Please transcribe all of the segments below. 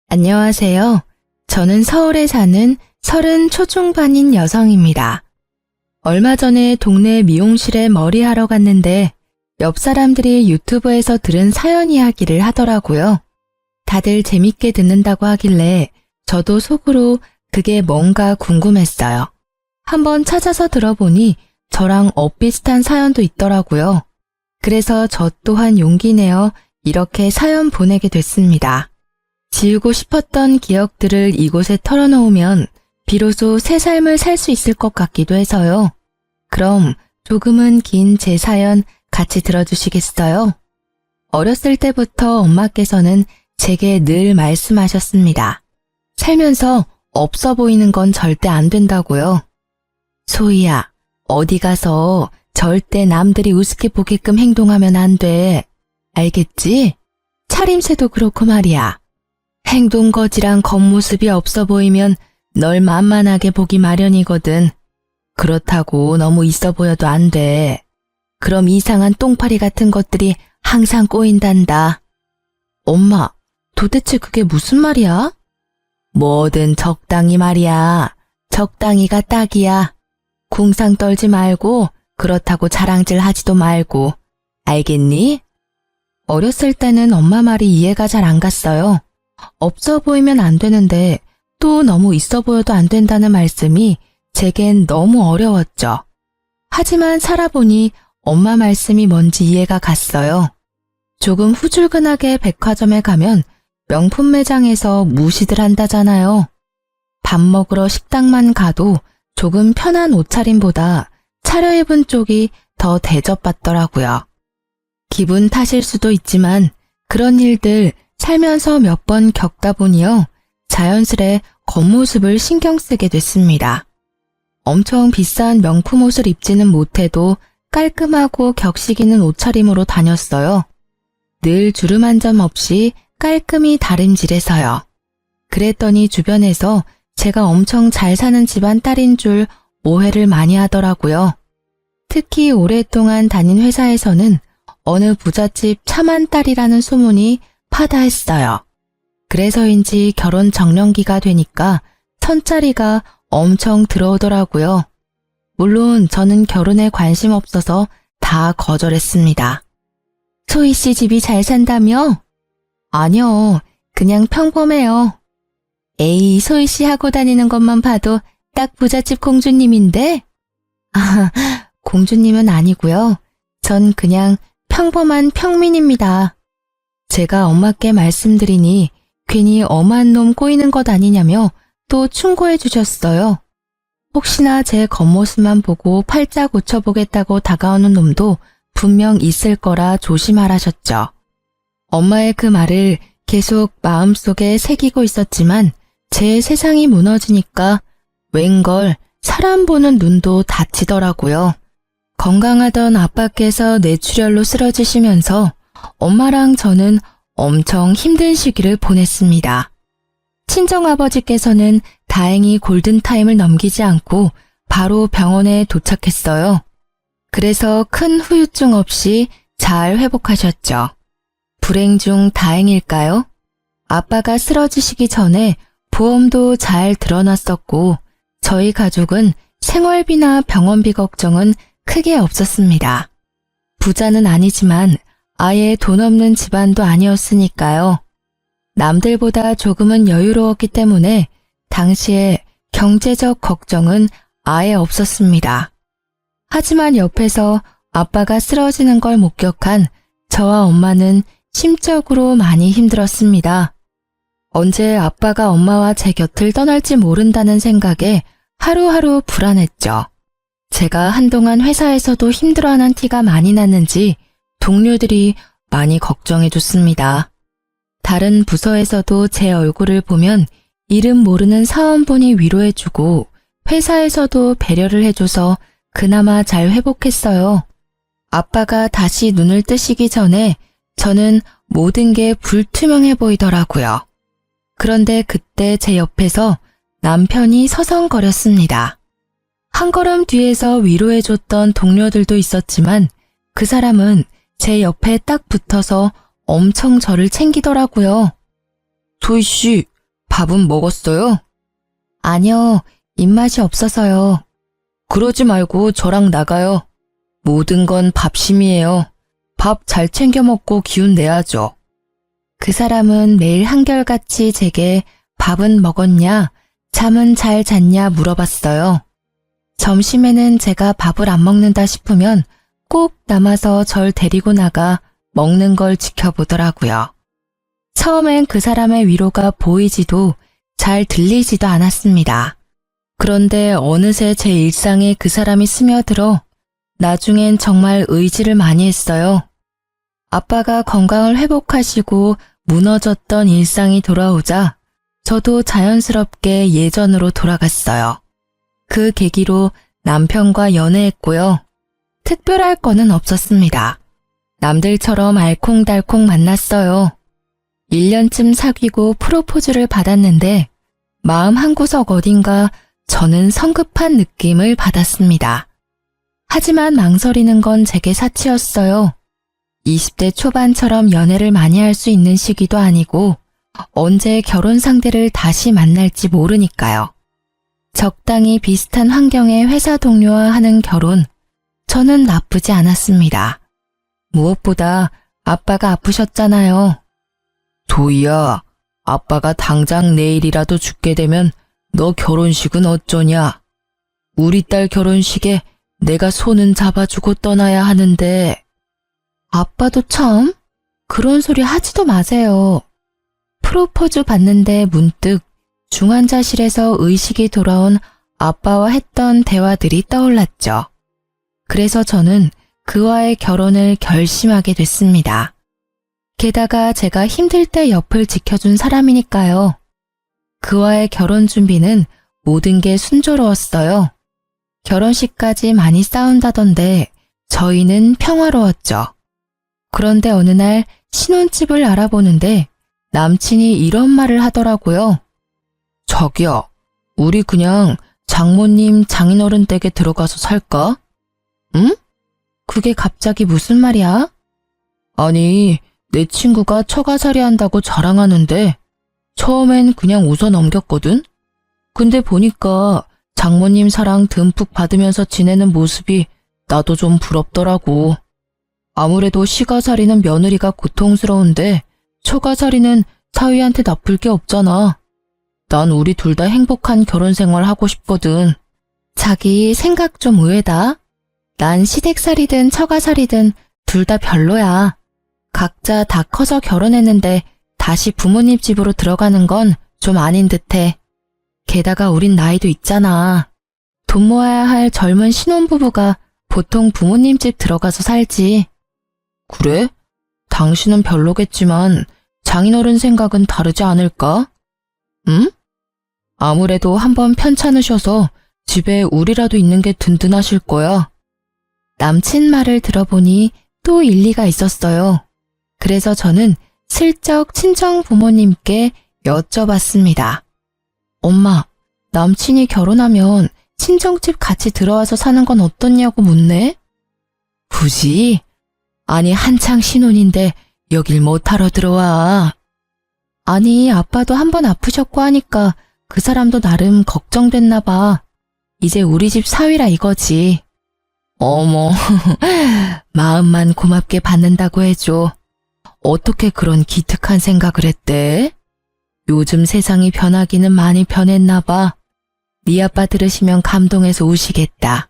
안녕하세요. 저는 서울에 사는 30 초중반인 여성입니다. 얼마 전에 동네 미용실에 머리하러 갔는데 옆 사람들이 유튜브에서 들은 사연 이야기를 하더라고요. 다들 재밌게 듣는다고 하길래 저도 속으로 그게 뭔가 궁금했어요. 한번 찾아서 들어보니 저랑 엇비슷한 사연도 있더라고요. 그래서 저 또한 용기 내어 이렇게 사연 보내게 됐습니다. 지우고 싶었던 기억들을 이곳에 털어놓으면 비로소 새 삶을 살 수 있을 것 같기도 해서요. 그럼 조금은 긴 제 사연 같이 들어주시겠어요? 어렸을 때부터 엄마께서는 제게 늘 말씀하셨습니다. 살면서 없어 보이는 건 절대 안 된다고요. 소희야, 어디 가서 절대 남들이 우습게 보게끔 행동하면 안 돼. 알겠지? 차림새도 그렇고 말이야. 행동거지랑 겉모습이 없어 보이면 널 만만하게 보기 마련이거든. 그렇다고 너무 있어 보여도 안 돼. 그럼 이상한 똥파리 같은 것들이 항상 꼬인단다. 엄마, 도대체 그게 무슨 말이야? 뭐든 적당히 말이야. 적당히가 딱이야. 궁상 떨지 말고 그렇다고 자랑질 하지도 말고. 알겠니? 어렸을 때는 엄마 말이 이해가 잘 안 갔어요. 없어 보이면 안 되는데 또 너무 있어 보여도 안 된다는 말씀이 제겐 너무 어려웠죠. 하지만 살아보니 엄마 말씀이 뭔지 이해가 갔어요. 조금 후줄근하게 백화점에 가면 명품 매장에서 무시들 한다잖아요. 밥 먹으러 식당만 가도 조금 편한 옷차림보다 차려입은 쪽이 더 대접받더라고요. 기분 탓일 수도 있지만 그런 일들 살면서 몇 번 겪다 보니요. 자연스레 겉모습을 신경 쓰게 됐습니다. 엄청 비싼 명품 옷을 입지는 못해도 깔끔하고 격식 있는 옷차림으로 다녔어요. 늘 주름 한 점 없이 깔끔히 다림질해서요. 그랬더니 주변에서 제가 엄청 잘 사는 집안 딸인 줄 오해를 많이 하더라고요. 특히 오랫동안 다닌 회사에서는 어느 부잣집 차만 딸이라는 소문이 파다했어요. 그래서인지 결혼 정년기가 되니까 천짜리가 엄청 들어오더라고요. 물론 저는 결혼에 관심 없어서 다 거절했습니다. 소희 씨 집이 잘 산다며? 아니요, 그냥 평범해요. 에이, 소희 씨 하고 다니는 것만 봐도 딱 부잣집 공주님인데? 아, 공주님은 아니고요. 전 그냥 평범한 평민입니다. 제가 엄마께 말씀드리니 괜히 엄한 놈 꼬이는 것 아니냐며 또 충고해 주셨어요. 혹시나 제 겉모습만 보고 팔자 고쳐보겠다고 다가오는 놈도 분명 있을 거라 조심하라셨죠. 엄마의 그 말을 계속 마음속에 새기고 있었지만 제 세상이 무너지니까 웬걸 사람 보는 눈도 다치더라고요. 건강하던 아빠께서 뇌출혈로 쓰러지시면서 엄마랑 저는 엄청 힘든 시기를 보냈습니다. 친정아버지께서는 다행히 골든타임을 넘기지 않고 바로 병원에 도착했어요. 그래서 큰 후유증 없이 잘 회복하셨죠. 불행 중 다행일까요? 아빠가 쓰러지시기 전에 보험도 잘 들어놨었고 저희 가족은 생활비나 병원비 걱정은 크게 없었습니다. 부자는 아니지만 아예 돈 없는 집안도 아니었으니까요. 남들보다 조금은 여유로웠기 때문에 당시에 경제적 걱정은 아예 없었습니다. 하지만 옆에서 아빠가 쓰러지는 걸 목격한 저와 엄마는 심적으로 많이 힘들었습니다. 언제 아빠가 엄마와 제 곁을 떠날지 모른다는 생각에 하루하루 불안했죠. 제가 한동안 회사에서도 힘들어하는 티가 많이 났는지 동료들이 많이 걱정해줬습니다. 다른 부서에서도 제 얼굴을 보면 이름 모르는 사원분이 위로해주고 회사에서도 배려를 해줘서 그나마 잘 회복했어요. 아빠가 다시 눈을 뜨시기 전에 저는 모든 게 불투명해 보이더라고요. 그런데 그때 제 옆에서 남편이 서성거렸습니다. 한 걸음 뒤에서 위로해줬던 동료들도 있었지만 그 사람은 제 옆에 딱 붙어서 엄청 저를 챙기더라고요. 소희 씨, 밥은 먹었어요? 아니요, 입맛이 없어서요. 그러지 말고 저랑 나가요. 모든 건 밥심이에요. 밥 잘 챙겨 먹고 기운 내야죠. 그 사람은 매일 한결같이 제게 밥은 먹었냐, 잠은 잘 잤냐 물어봤어요. 점심에는 제가 밥을 안 먹는다 싶으면 꼭 남아서 절 데리고 나가 먹는 걸 지켜보더라고요. 처음엔 그 사람의 위로가 보이지도 잘 들리지도 않았습니다. 그런데 어느새 제 일상에 그 사람이 스며들어 나중엔 정말 의지를 많이 했어요. 아빠가 건강을 회복하시고 무너졌던 일상이 돌아오자 저도 자연스럽게 예전으로 돌아갔어요. 그 계기로 남편과 연애했고요. 특별할 거는 없었습니다. 남들처럼 알콩달콩 만났어요. 1년쯤 사귀고 프로포즈를 받았는데 마음 한구석 어딘가 저는 성급한 느낌을 받았습니다. 하지만 망설이는 건 제게 사치였어요. 20대 초반처럼 연애를 많이 할 수 있는 시기도 아니고 언제 결혼 상대를 다시 만날지 모르니까요. 적당히 비슷한 환경의 회사 동료와 하는 결혼, 저는 나쁘지 않았습니다. 무엇보다 아빠가 아프셨잖아요. 도희야, 아빠가 당장 내일이라도 죽게 되면 너 결혼식은 어쩌냐? 우리 딸 결혼식에 내가 손은 잡아주고 떠나야 하는데. 아빠도 참, 그런 소리 하지도 마세요. 프로포즈 받는데 문득 중환자실에서 의식이 돌아온 아빠와 했던 대화들이 떠올랐죠. 그래서 저는 그와의 결혼을 결심하게 됐습니다. 게다가 제가 힘들 때 옆을 지켜준 사람이니까요. 그와의 결혼 준비는 모든 게 순조로웠어요. 결혼식까지 많이 싸운다던데 저희는 평화로웠죠. 그런데 어느 날 신혼집을 알아보는데 남친이 이런 말을 하더라고요. 자기야, 우리 그냥 장모님 장인어른 댁에 들어가서 살까? 응? 그게 갑자기 무슨 말이야? 아니, 내 친구가 처가살이 한다고 자랑하는데 처음엔 그냥 웃어 넘겼거든? 근데 보니까 장모님 사랑 듬뿍 받으면서 지내는 모습이 나도 좀 부럽더라고. 아무래도 시가살이는 며느리가 고통스러운데 처가살이는 사위한테 나쁠 게 없잖아. 난 우리 둘 다 행복한 결혼 생활 하고 싶거든. 자기 생각 좀 의외다. 난 시댁살이든 처가살이든 둘 다 별로야. 각자 다 커서 결혼했는데 다시 부모님 집으로 들어가는 건 좀 아닌 듯해. 게다가 우린 나이도 있잖아. 돈 모아야 할 젊은 신혼부부가 보통 부모님 집 들어가서 살지. 그래? 당신은 별로겠지만 장인어른 생각은 다르지 않을까? 응? 아무래도 한번 편찮으셔서 집에 우리라도 있는 게 든든하실 거야. 남친 말을 들어보니 또 일리가 있었어요. 그래서 저는 슬쩍 친정 부모님께 여쭤봤습니다. 엄마, 남친이 결혼하면 친정집 같이 들어와서 사는 건 어떻냐고 묻네? 굳이? 아니, 한창 신혼인데 여길 못하러 들어와. 아니, 아빠도 한번 아프셨고 하니까 그 사람도 나름 걱정됐나 봐. 이제 우리 집 사위라 이거지. 어머, 마음만 고맙게 받는다고 해줘. 어떻게 그런 기특한 생각을 했대? 요즘 세상이 변하기는 많이 변했나 봐. 네 아빠 들으시면 감동해서 우시겠다.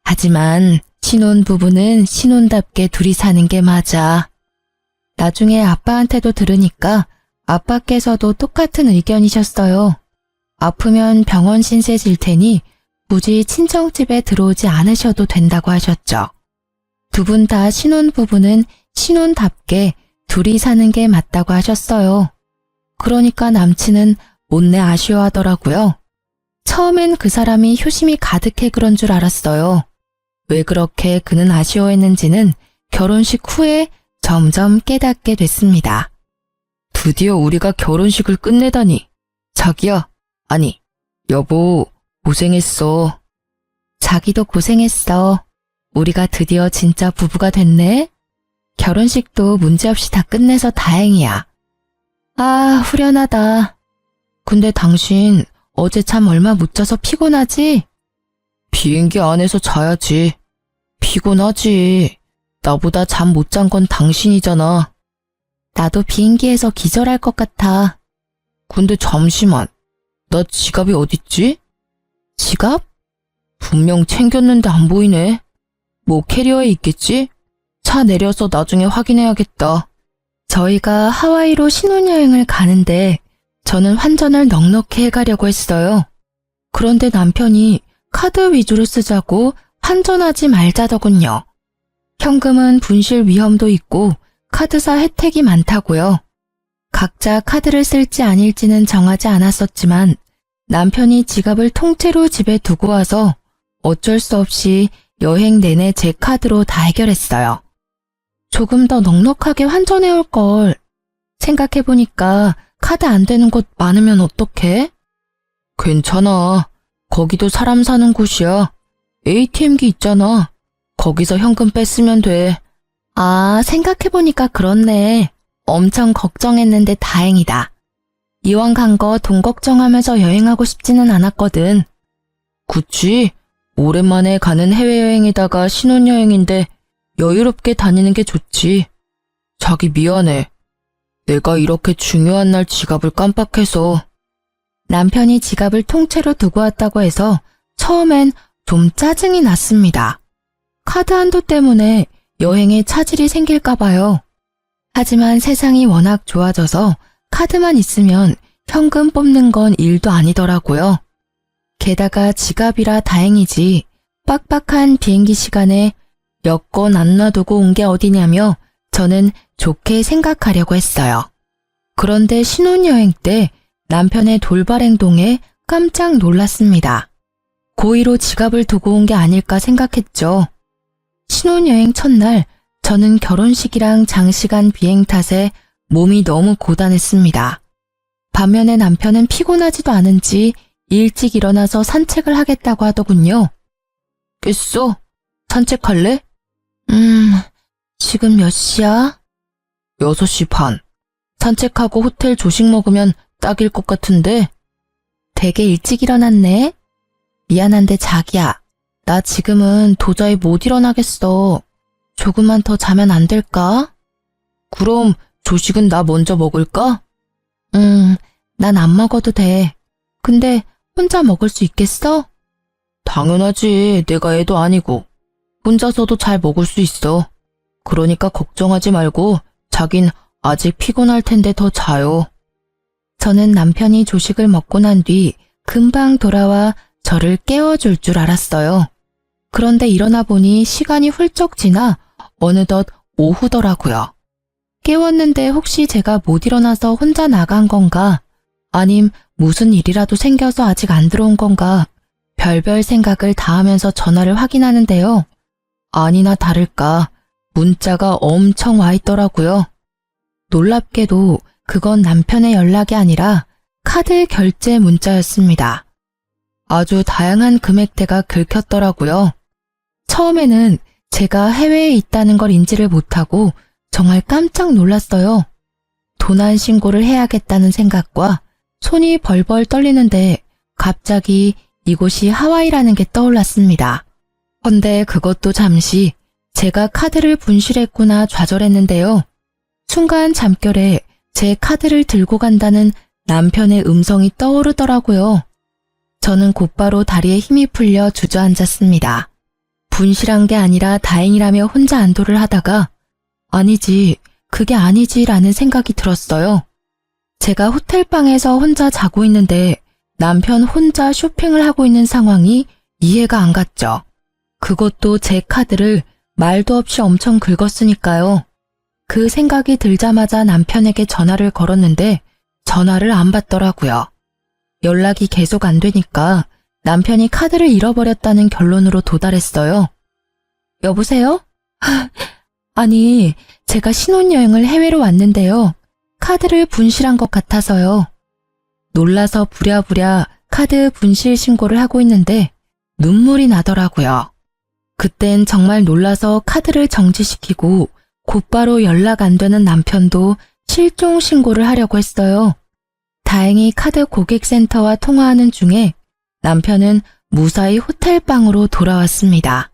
하지만 신혼부부는 신혼답게 둘이 사는 게 맞아. 나중에 아빠한테도 들으니까 아빠께서도 똑같은 의견이셨어요. 아프면 병원 신세 질 테니 굳이 친정집에 들어오지 않으셔도 된다고 하셨죠. 두 분 다 신혼부부는 신혼답게 둘이 사는 게 맞다고 하셨어요. 그러니까 남친은 못내 아쉬워하더라고요. 처음엔 그 사람이 효심이 가득해 그런 줄 알았어요. 왜 그렇게 그는 아쉬워했는지는 결혼식 후에 점점 깨닫게 됐습니다. 드디어 우리가 결혼식을 끝내다니. 자기야, 아니, 여보, 고생했어. 자기도 고생했어. 우리가 드디어 진짜 부부가 됐네. 결혼식도 문제없이 다 끝내서 다행이야. 아, 후련하다. 근데 당신 어제 잠 얼마 못 자서 피곤하지? 비행기 안에서 자야지. 피곤하지. 나보다 잠 못 잔 건 당신이잖아. 나도 비행기에서 기절할 것 같아. 근데 잠시만. 나 지갑이 어딨지? 지갑? 분명 챙겼는데 안 보이네. 뭐 캐리어에 있겠지? 차 내려서 나중에 확인해야겠다. 저희가 하와이로 신혼여행을 가는데 저는 환전을 넉넉히 해가려고 했어요. 그런데 남편이 카드 위주로 쓰자고 환전하지 말자더군요. 현금은 분실 위험도 있고 카드사 혜택이 많다고요. 각자 카드를 쓸지 아닐지는 정하지 않았었지만 남편이 지갑을 통째로 집에 두고 와서 어쩔 수 없이 여행 내내 제 카드로 다 해결했어요. 조금 더 넉넉하게 환전해올 걸. 생각해보니까 카드 안 되는 곳 많으면 어떡해? 괜찮아. 거기도 사람 사는 곳이야. ATM기 있잖아. 거기서 현금 뺐으면 돼. 아, 생각해보니까 그렇네. 엄청 걱정했는데 다행이다. 이왕 간 거 돈 걱정하면서 여행하고 싶지는 않았거든. 그치? 오랜만에 가는 해외여행에다가 신혼여행인데 여유롭게 다니는 게 좋지. 자기 미안해. 내가 이렇게 중요한 날 지갑을 깜빡해서. 남편이 지갑을 통째로 두고 왔다고 해서 처음엔 좀 짜증이 났습니다. 카드 한도 때문에 여행에 차질이 생길까 봐요. 하지만 세상이 워낙 좋아져서 카드만 있으면 현금 뽑는 건 일도 아니더라고요. 게다가 지갑이라 다행이지 빡빡한 비행기 시간에 여권 안 놔두고 온 게 어디냐며 저는 좋게 생각하려고 했어요. 그런데 신혼여행 때 남편의 돌발 행동에 깜짝 놀랐습니다. 고의로 지갑을 두고 온 게 아닐까 생각했죠. 신혼여행 첫날 저는 결혼식이랑 장시간 비행 탓에 몸이 너무 고단했습니다. 반면에 남편은 피곤하지도 않은지 일찍 일어나서 산책을 하겠다고 하더군요. 깼어? 산책할래? 지금 몇 시야? 6시 반. 산책하고 호텔 조식 먹으면 딱일 것 같은데? 되게 일찍 일어났네? 미안한데 자기야, 나 지금은 도저히 못 일어나겠어. 조금만 더 자면 안 될까? 그럼 조식은 나 먼저 먹을까? 난 안 먹어도 돼. 근데 혼자 먹을 수 있겠어? 당연하지. 내가 애도 아니고. 혼자서도 잘 먹을 수 있어. 그러니까 걱정하지 말고 자긴 아직 피곤할 텐데 더 자요. 저는 남편이 조식을 먹고 난 뒤 금방 돌아와 저를 깨워줄 줄 알았어요. 그런데 일어나 보니 시간이 훌쩍 지나 어느덧 오후더라고요. 깨웠는데 혹시 제가 못 일어나서 혼자 나간 건가? 아님 무슨 일이라도 생겨서 아직 안 들어온 건가? 별별 생각을 다 하면서 전화를 확인하는데요. 아니나 다를까 문자가 엄청 와 있더라고요. 놀랍게도 그건 남편의 연락이 아니라 카드 결제 문자였습니다. 아주 다양한 금액대가 긁혔더라고요. 처음에는 제가 해외에 있다는 걸 인지를 못하고 정말 깜짝 놀랐어요. 도난 신고를 해야겠다는 생각과 손이 벌벌 떨리는데 갑자기 이곳이 하와이라는 게 떠올랐습니다. 헌데 그것도 잠시 제가 카드를 분실했구나 좌절했는데요. 순간 잠결에 제 카드를 들고 간다는 남편의 음성이 떠오르더라고요. 저는 곧바로 다리에 힘이 풀려 주저앉았습니다. 분실한 게 아니라 다행이라며 혼자 안도를 하다가 아니지, 그게 아니지라는 생각이 들었어요. 제가 호텔방에서 혼자 자고 있는데 남편 혼자 쇼핑을 하고 있는 상황이 이해가 안 갔죠. 그것도 제 카드를 말도 없이 엄청 긁었으니까요. 그 생각이 들자마자 남편에게 전화를 걸었는데 전화를 안 받더라고요. 연락이 계속 안 되니까 남편이 카드를 잃어버렸다는 결론으로 도달했어요. 여보세요? 아니, 제가 신혼여행을 해외로 왔는데요. 카드를 분실한 것 같아서요. 놀라서 부랴부랴 카드 분실 신고를 하고 있는데 눈물이 나더라고요. 그땐 정말 놀라서 카드를 정지시키고 곧바로 연락 안 되는 남편도 실종 신고를 하려고 했어요. 다행히 카드 고객센터와 통화하는 중에 남편은 무사히 호텔방으로 돌아왔습니다.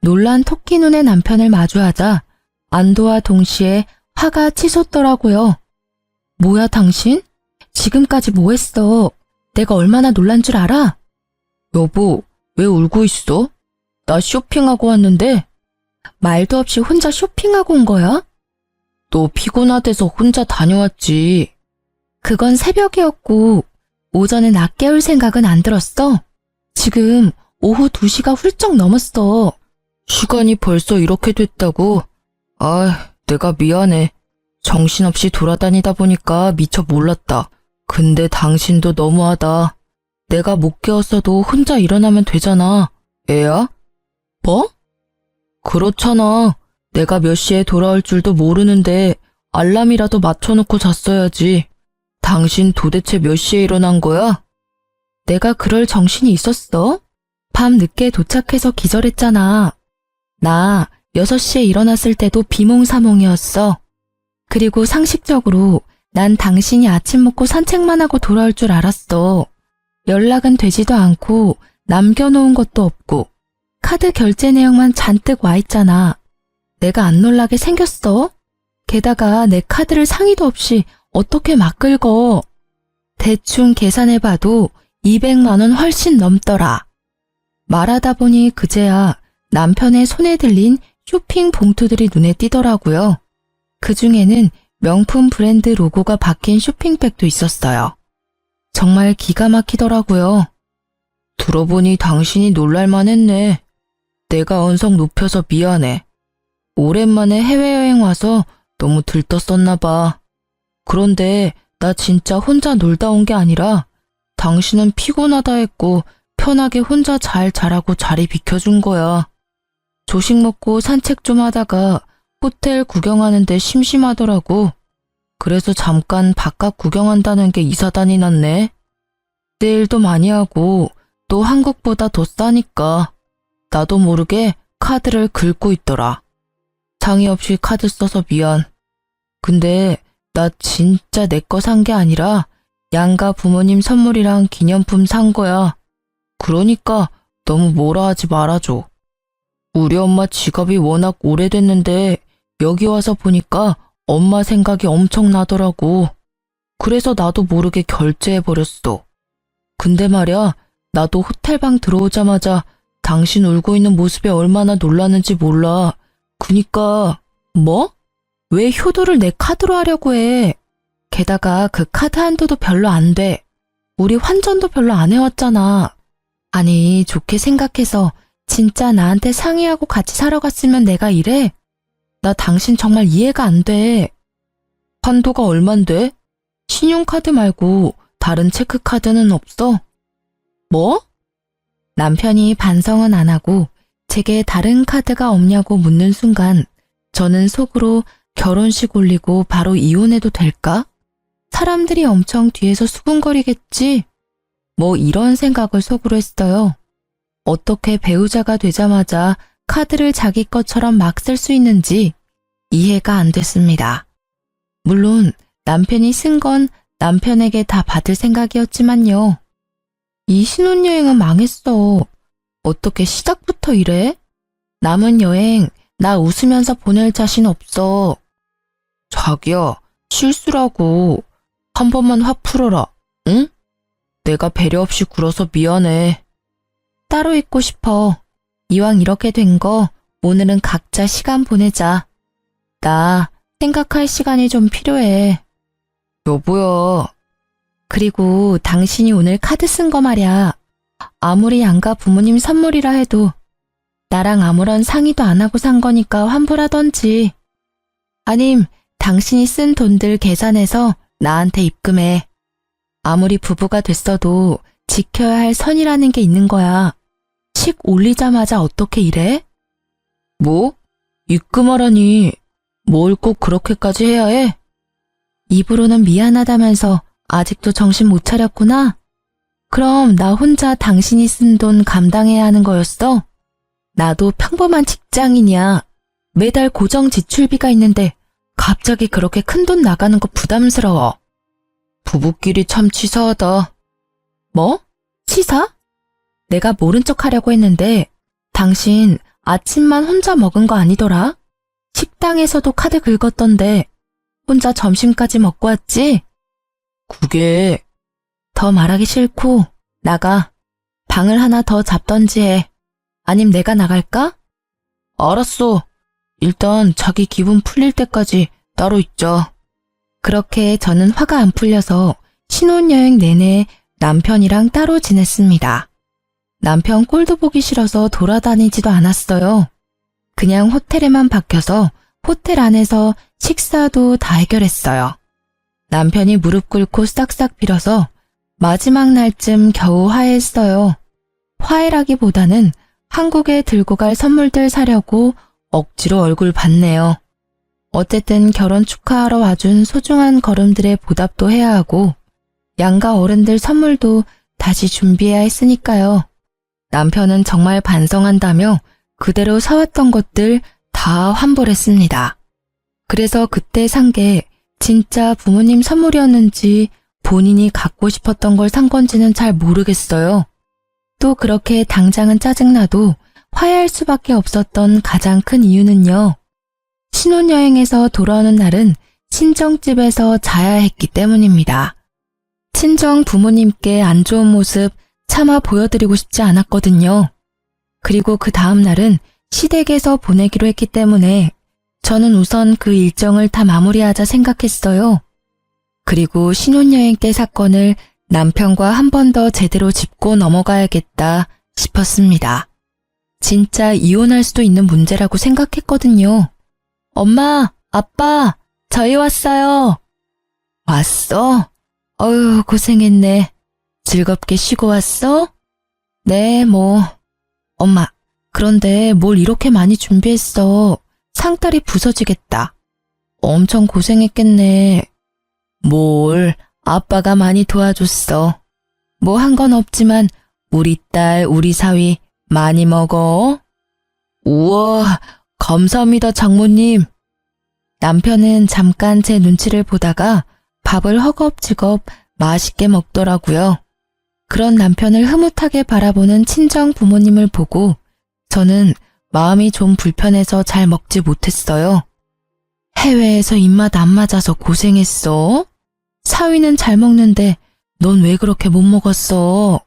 놀란 토끼 눈의 남편을 마주하자 안도와 동시에 화가 치솟더라고요. 뭐야 당신? 지금까지 뭐 했어? 내가 얼마나 놀란 줄 알아? 여보, 왜 울고 있어? 나 쇼핑하고 왔는데. 말도 없이 혼자 쇼핑하고 온 거야? 너 피곤하대서 혼자 다녀왔지. 그건 새벽이었고 오전에 나 깨울 생각은 안 들었어. 지금 오후 2시가 훌쩍 넘었어. 시간이 벌써 이렇게 됐다고? 내가 미안해. 정신없이 돌아다니다 보니까 미처 몰랐다. 근데 당신도 너무하다. 내가 못 깨웠어도 혼자 일어나면 되잖아. 애야? 뭐? 그렇잖아. 내가 몇 시에 돌아올 줄도 모르는데 알람이라도 맞춰놓고 잤어야지. 당신 도대체 몇 시에 일어난 거야? 내가 그럴 정신이 있었어? 밤 늦게 도착해서 기절했잖아. 나 6시에 일어났을 때도 비몽사몽이었어. 그리고 상식적으로 난 당신이 아침 먹고 산책만 하고 돌아올 줄 알았어. 연락은 되지도 않고 남겨놓은 것도 없고 카드 결제 내용만 잔뜩 와 있잖아. 내가 안 놀라게 생겼어? 게다가 내 카드를 상의도 없이 어떻게 막 긁어. 대충 계산해봐도 200만 원 훨씬 넘더라. 말하다 보니 그제야 남편의 손에 들린 쇼핑 봉투들이 눈에 띄더라고요. 그중에는 명품 브랜드 로고가 박힌 쇼핑백도 있었어요. 정말 기가 막히더라고요. 들어보니 당신이 놀랄만 했네. 내가 언성 높여서 미안해. 오랜만에 해외여행 와서 너무 들떴었나 봐. 그런데 나 진짜 혼자 놀다 온 게 아니라 당신은 피곤하다 했고 편하게 혼자 잘 자라고 자리 비켜준 거야. 조식 먹고 산책 좀 하다가 호텔 구경하는데 심심하더라고. 그래서 잠깐 바깥 구경한다는 게 이사단이 났네. 세일도 많이 하고 또 한국보다 더 싸니까 나도 모르게 카드를 긁고 있더라. 상의 없이 카드 써서 미안. 근데 나 진짜 내 거 산 게 아니라 양가 부모님 선물이랑 기념품 산 거야. 그러니까 너무 뭐라 하지 말아줘. 우리 엄마 직업이 워낙 오래됐는데 여기 와서 보니까 엄마 생각이 엄청 나더라고. 그래서 나도 모르게 결제해버렸어. 근데 말야, 나도 호텔방 들어오자마자 당신 울고 있는 모습에 얼마나 놀랐는지 몰라. 그니까 뭐? 왜 효도를 내 카드로 하려고 해? 게다가 그 카드 한도도 별로 안 돼. 우리 환전도 별로 안 해왔잖아. 아니, 좋게 생각해서 진짜 나한테 상의하고 같이 사러 갔으면 내가 이래? 나 당신 정말 이해가 안 돼. 한도가 얼만데? 신용카드 말고 다른 체크카드는 없어? 뭐? 남편이 반성은 안 하고 제게 다른 카드가 없냐고 묻는 순간 저는 속으로 결혼식 올리고 바로 이혼해도 될까? 사람들이 엄청 뒤에서 수군거리겠지? 뭐 이런 생각을 속으로 했어요. 어떻게 배우자가 되자마자 카드를 자기 것처럼 막 쓸 수 있는지 이해가 안 됐습니다. 물론 남편이 쓴 건 남편에게 다 받을 생각이었지만요. 이 신혼여행은 망했어. 어떻게 시작부터 이래? 남은 여행 나 웃으면서 보낼 자신 없어. 자기야, 실수라고. 한 번만 화 풀어라, 응? 내가 배려 없이 굴어서 미안해. 따로 있고 싶어. 이왕 이렇게 된 거 오늘은 각자 시간 보내자. 나 생각할 시간이 좀 필요해. 여보야. 그리고 당신이 오늘 카드 쓴 거 말야. 아무리 양가 부모님 선물이라 해도 나랑 아무런 상의도 안 하고 산 거니까 환불하던지. 아님 당신이 쓴 돈들 계산해서 나한테 입금해. 아무리 부부가 됐어도 지켜야 할 선이라는 게 있는 거야. 식 올리자마자 어떻게 이래? 뭐? 입금하라니. 뭘 꼭 그렇게까지 해야 해? 입으로는 미안하다면서 아직도 정신 못 차렸구나? 그럼 나 혼자 당신이 쓴 돈 감당해야 하는 거였어? 나도 평범한 직장인이야. 매달 고정 지출비가 있는데 갑자기 그렇게 큰 돈 나가는 거 부담스러워. 부부끼리 참 치사하다. 뭐? 치사? 내가 모른 척 하려고 했는데 당신 아침만 혼자 먹은 거 아니더라? 식당에서도 카드 긁었던데 혼자 점심까지 먹고 왔지? 그게 더 말하기 싫고 나가. 방을 하나 더 잡던지 해. 아님 내가 나갈까? 알았어. 일단 자기 기분 풀릴 때까지 따로 있자. 그렇게 저는 화가 안 풀려서 신혼여행 내내 남편이랑 따로 지냈습니다. 남편 꼴도 보기 싫어서 돌아다니지도 않았어요. 그냥 호텔에만 박혀서 호텔 안에서 식사도 다 해결했어요. 남편이 무릎 꿇고 싹싹 빌어서 마지막 날쯤 겨우 화해했어요. 화해라기보다는 한국에 들고 갈 선물들 사려고 억지로 얼굴 봤네요. 어쨌든 결혼 축하하러 와준 소중한 걸음들의 보답도 해야 하고 양가 어른들 선물도 다시 준비해야 했으니까요. 남편은 정말 반성한다며 그대로 사왔던 것들 다 환불했습니다. 그래서 그때 산 게 진짜 부모님 선물이었는지 본인이 갖고 싶었던 걸 산 건지는 잘 모르겠어요. 또 그렇게 당장은 짜증나도 화해할 수밖에 없었던 가장 큰 이유는요. 신혼여행에서 돌아오는 날은 친정집에서 자야 했기 때문입니다. 친정 부모님께 안 좋은 모습 차마 보여드리고 싶지 않았거든요. 그리고 그 다음 날은 시댁에서 보내기로 했기 때문에 저는 우선 그 일정을 다 마무리하자 생각했어요. 그리고 신혼여행 때 사건을 남편과 한 번 더 제대로 짚고 넘어가야겠다 싶었습니다. 진짜 이혼할 수도 있는 문제라고 생각했거든요. 엄마, 아빠, 저희 왔어요. 왔어? 어휴, 고생했네. 즐겁게 쉬고 왔어? 네, 뭐. 엄마, 그런데 뭘 이렇게 많이 준비했어. 상다리 부서지겠다. 엄청 고생했겠네. 뭘, 아빠가 많이 도와줬어. 뭐 한 건 없지만 우리 딸, 우리 사위 많이 먹어. 우와, 감사합니다, 장모님. 남편은 잠깐 제 눈치를 보다가 밥을 허겁지겁 맛있게 먹더라고요. 그런 남편을 흐뭇하게 바라보는 친정 부모님을 보고 저는 마음이 좀 불편해서 잘 먹지 못했어요. 해외에서 입맛 안 맞아서 고생했어? 사위는 잘 먹는데 넌 왜 그렇게 못 먹었어?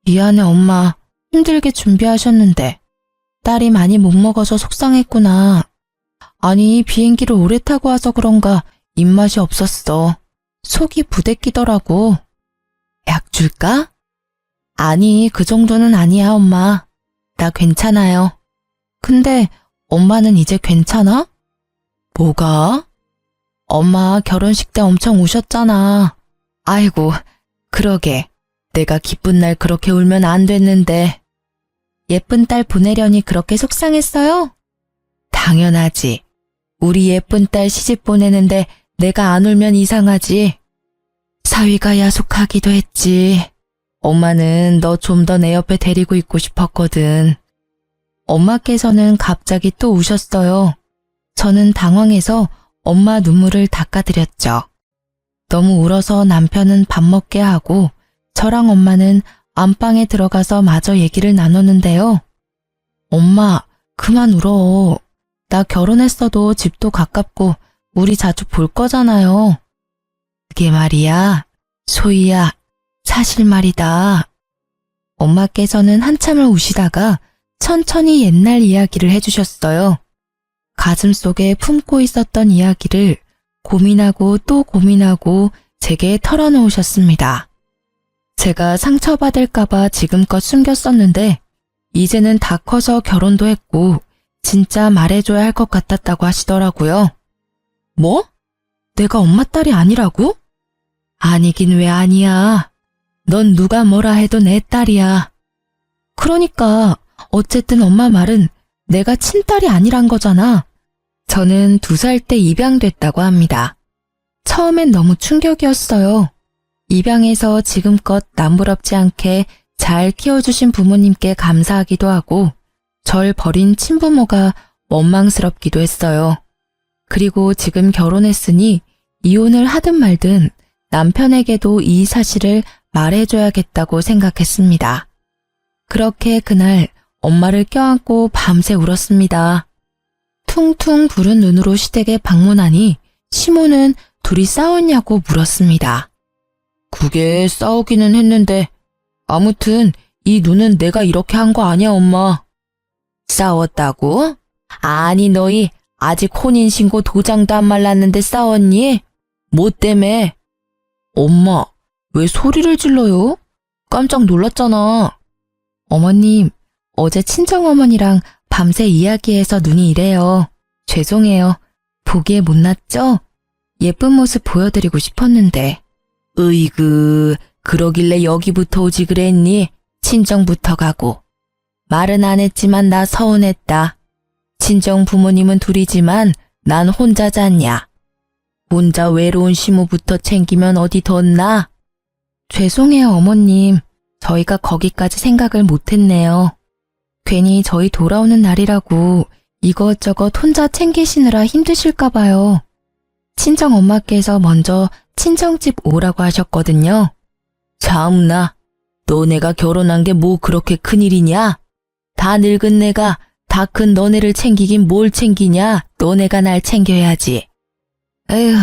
미안해, 엄마. 힘들게 준비하셨는데. 딸이 많이 못 먹어서 속상했구나. 아니, 비행기를 오래 타고 와서 그런가 입맛이 없었어. 속이 부대끼더라고. 약 줄까? 아니, 그 정도는 아니야, 엄마. 나 괜찮아요. 근데 엄마는 이제 괜찮아? 뭐가? 엄마 결혼식 때 엄청 우셨잖아. 아이고, 그러게. 내가 기쁜 날 그렇게 울면 안 됐는데. 예쁜 딸 보내려니 그렇게 속상했어요? 당연하지. 우리 예쁜 딸 시집 보내는데 내가 안 울면 이상하지. 사위가 야속하기도 했지. 엄마는 너 좀 더 내 옆에 데리고 있고 싶었거든. 엄마께서는 갑자기 또 우셨어요. 저는 당황해서 엄마 눈물을 닦아드렸죠. 너무 울어서 남편은 밥 먹게 하고 저랑 엄마는 안방에 들어가서 마저 얘기를 나눴는데요. 엄마, 그만 울어. 나 결혼했어도 집도 가깝고 우리 자주 볼 거잖아요. 그게 말이야, 소희야, 사실 말이다. 엄마께서는 한참을 우시다가 천천히 옛날 이야기를 해주셨어요. 가슴속에 품고 있었던 이야기를 고민하고 또 고민하고 제게 털어놓으셨습니다. 제가 상처받을까봐 지금껏 숨겼었는데 이제는 다 커서 결혼도 했고 진짜 말해줘야 할 것 같았다고 하시더라고요. 뭐? 내가 엄마 딸이 아니라고? 아니긴 왜 아니야. 넌 누가 뭐라 해도 내 딸이야. 그러니까 어쨌든 엄마 말은 내가 친딸이 아니란 거잖아. 저는 2살 때 입양됐다고 합니다. 처음엔 너무 충격이었어요. 입양해서 지금껏 남부럽지 않게 잘 키워주신 부모님께 감사하기도 하고 절 버린 친부모가 원망스럽기도 했어요. 그리고 지금 결혼했으니 이혼을 하든 말든 남편에게도 이 사실을 말해줘야겠다고 생각했습니다. 그렇게 그날 엄마를 껴안고 밤새 울었습니다. 퉁퉁 부른 눈으로 시댁에 방문하니 시모는 둘이 싸웠냐고 물었습니다. 그게 싸우기는 했는데 아무튼 이 눈은 내가 이렇게 한 거 아니야, 엄마. 싸웠다고? 아니, 너희 아직 혼인신고 도장도 안 말랐는데 싸웠니? 뭐 때문에? 엄마, 왜 소리를 질러요? 깜짝 놀랐잖아. 어머님, 어제 친정어머니랑 밤새 이야기해서 눈이 이래요. 죄송해요. 보기에 못났죠? 예쁜 모습 보여드리고 싶었는데. 으이그, 그러길래 여기부터 오지 그랬니? 친정부터 가고. 말은 안 했지만 나 서운했다. 친정 부모님은 둘이지만 난 혼자 잤냐. 혼자 외로운 시모부터 챙기면 어디 덧나? 죄송해요, 어머님. 저희가 거기까지 생각을 못했네요. 괜히 저희 돌아오는 날이라고 이것저것 혼자 챙기시느라 힘드실까 봐요. 친정 엄마께서 먼저 친정집 오라고 하셨거든요. 참나, 너네가 결혼한 게 뭐 그렇게 큰일이냐? 다 늙은 내가 다 큰 너네를 챙기긴 뭘 챙기냐? 너네가 날 챙겨야지. 에휴,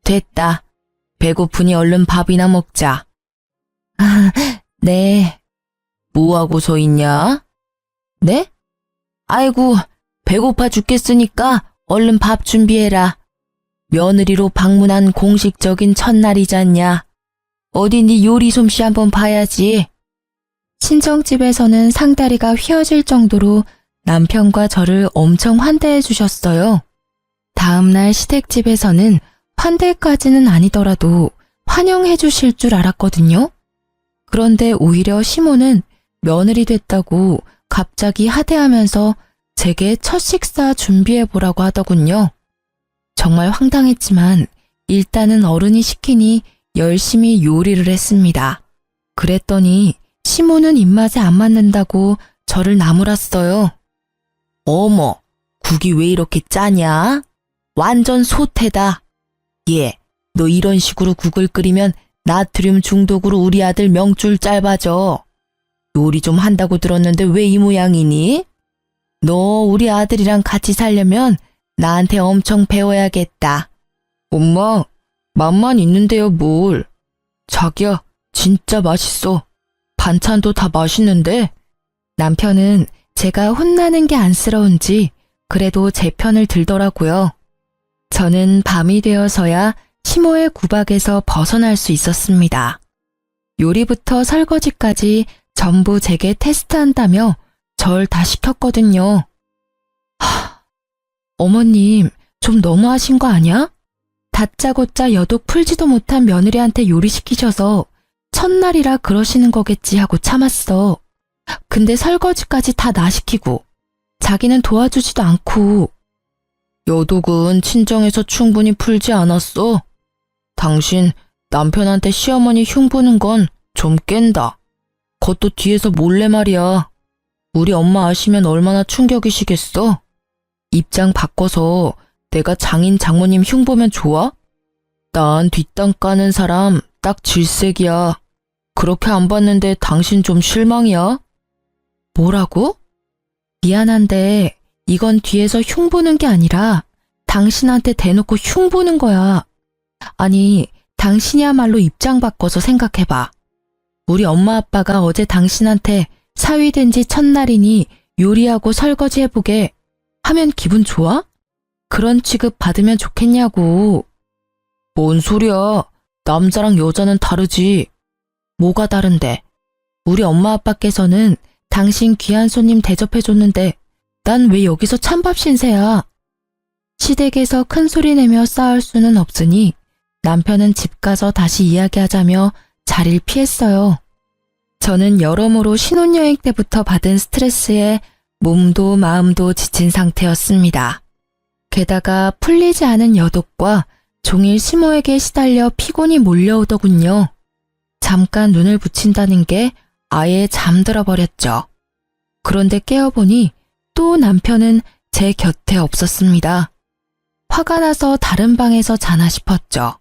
됐다. 배고프니 얼른 밥이나 먹자. 아, 네. 뭐하고 서 있냐? 네? 아이고, 배고파 죽겠으니까 얼른 밥 준비해라. 며느리로 방문한 공식적인 첫날이잖냐. 어디 네 요리 솜씨 한번 봐야지. 친정집에서는 상다리가 휘어질 정도로 남편과 저를 엄청 환대해 주셨어요. 다음날 시댁집에서는 환대까지는 아니더라도 환영해 주실 줄 알았거든요. 그런데 오히려 시모는 며느리 됐다고 갑자기 하대하면서 제게 첫 식사 준비해 보라고 하더군요. 정말 황당했지만 일단은 어른이 시키니 열심히 요리를 했습니다. 그랬더니 시모는 입맛에 안 맞는다고 저를 나무랐어요. 어머, 국이 왜 이렇게 짜냐? 완전 소태다. 얘, 너 이런 식으로 국을 끓이면 나트륨 중독으로 우리 아들 명줄 짧아져. 요리 좀 한다고 들었는데 왜 이 모양이니? 너 우리 아들이랑 같이 살려면 나한테 엄청 배워야겠다. 엄마, 맛만 있는데요, 뭘. 자기야, 진짜 맛있어. 반찬도 다 맛있는데. 남편은 제가 혼나는 게 안쓰러운지 그래도 제 편을 들더라고요. 저는 밤이 되어서야 시모의 구박에서 벗어날 수 있었습니다. 요리부터 설거지까지 전부 제게 테스트한다며 절 다 시켰거든요. 어머님, 좀 너무하신 거 아니야? 다짜고짜 여독 풀지도 못한 며느리한테 요리시키셔서 첫날이라 그러시는 거겠지 하고 참았어. 근데 설거지까지 다 나 시키고 자기는 도와주지도 않고. 여독은 친정에서 충분히 풀지 않았어. 당신 남편한테 시어머니 흉보는 건 좀 깬다. 그것도 뒤에서 몰래 말이야. 우리 엄마 아시면 얼마나 충격이시겠어? 입장 바꿔서 내가 장인 장모님 흉보면 좋아? 난 뒷땅 까는 사람 딱 질색이야. 그렇게 안 봤는데 당신 좀 실망이야? 뭐라고? 미안한데 이건 뒤에서 흉보는 게 아니라 당신한테 대놓고 흉보는 거야. 아니, 당신이야말로 입장 바꿔서 생각해봐. 우리 엄마 아빠가 어제 당신한테 사위된 지 첫날이니 요리하고 설거지 해보게 하면 기분 좋아? 그런 취급 받으면 좋겠냐고. 뭔 소리야. 남자랑 여자는 다르지. 뭐가 다른데? 우리 엄마 아빠께서는 당신 귀한 손님 대접해줬는데 난 왜 여기서 찬밥 신세야. 시댁에서 큰 소리 내며 싸울 수는 없으니 남편은 집 가서 다시 이야기하자며 자리를 피했어요. 저는 여러모로 신혼여행 때부터 받은 스트레스에 몸도 마음도 지친 상태였습니다. 게다가 풀리지 않은 여독과 종일 시모에게 시달려 피곤이 몰려오더군요. 잠깐 눈을 붙인다는 게 아예 잠들어 버렸죠. 그런데 깨어보니 또 남편은 제 곁에 없었습니다. 화가 나서 다른 방에서 자나 싶었죠.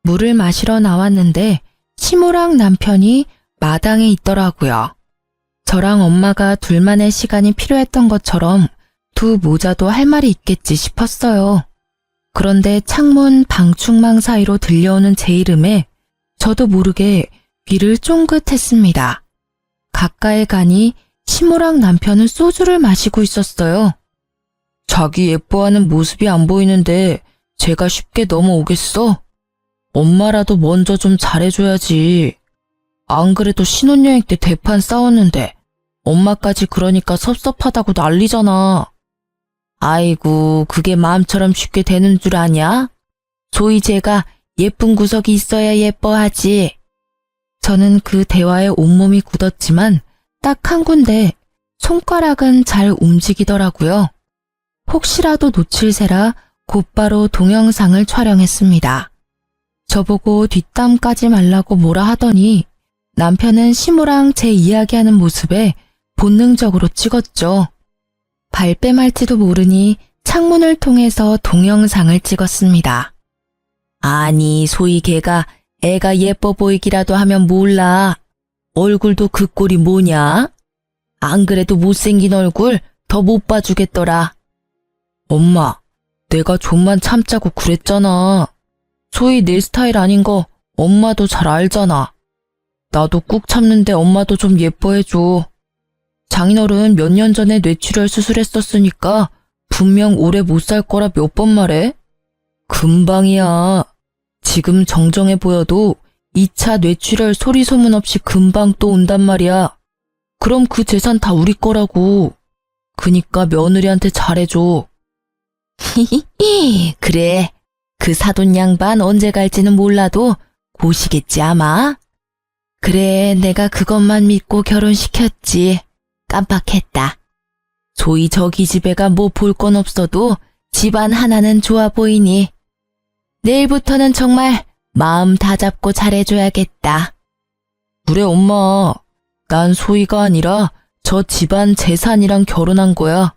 물을 마시러 나왔는데 시모랑 남편이 마당에 있더라고요. 저랑 엄마가 둘만의 시간이 필요했던 것처럼 두 모자도 할 말이 있겠지 싶었어요. 그런데 창문 방충망 사이로 들려오는 제 이름에 저도 모르게 귀를 쫑긋했습니다. 가까이 가니 시모랑 남편은 소주를 마시고 있었어요. 자기 예뻐하는 모습이 안 보이는데 제가 쉽게 넘어오겠어? 엄마라도 먼저 좀 잘해줘야지. 안 그래도 신혼여행 때 대판 싸웠는데 엄마까지 그러니까 섭섭하다고 난리잖아. 아이고, 그게 마음처럼 쉽게 되는 줄 아냐? 소위 제가 예쁜 구석이 있어야 예뻐하지. 저는 그 대화에 온몸이 굳었지만 딱 한 군데 손가락은 잘 움직이더라고요. 혹시라도 놓칠세라 곧바로 동영상을 촬영했습니다. 저보고 뒷담 까지 말라고 뭐라 하더니 남편은 시모랑 제 이야기하는 모습에 본능적으로 찍었죠. 발뺌할지도 모르니 창문을 통해서 동영상을 찍었습니다. 아니, 소위 걔가 애가 예뻐 보이기라도 하면 몰라. 얼굴도 그 꼴이 뭐냐? 안 그래도 못생긴 얼굴 더 못 봐주겠더라. 엄마, 내가 좀만 참자고 그랬잖아. 소위 내 스타일 아닌 거 엄마도 잘 알잖아. 나도 꾹 참는데 엄마도 좀 예뻐해줘. 장인어른 몇 년 전에 뇌출혈 수술했었으니까 분명 오래 못 살 거라 몇 번 말해? 금방이야. 지금 정정해 보여도 2차 뇌출혈 소리 소문 없이 금방 또 온단 말이야. 그럼 그 재산 다 우리 거라고. 그니까 며느리한테 잘해줘. 히히히, 그래. 그 사돈 양반 언제 갈지는 몰라도 고시겠지 아마? 그래, 내가 그것만 믿고 결혼시켰지. 깜빡했다. 소위 저기 집애가 뭐 볼 건 없어도 집안 하나는 좋아 보이니 내일부터는 정말 마음 다 잡고 잘해줘야겠다. 그래 엄마, 난 소희가 아니라 저 집안 재산이랑 결혼한 거야.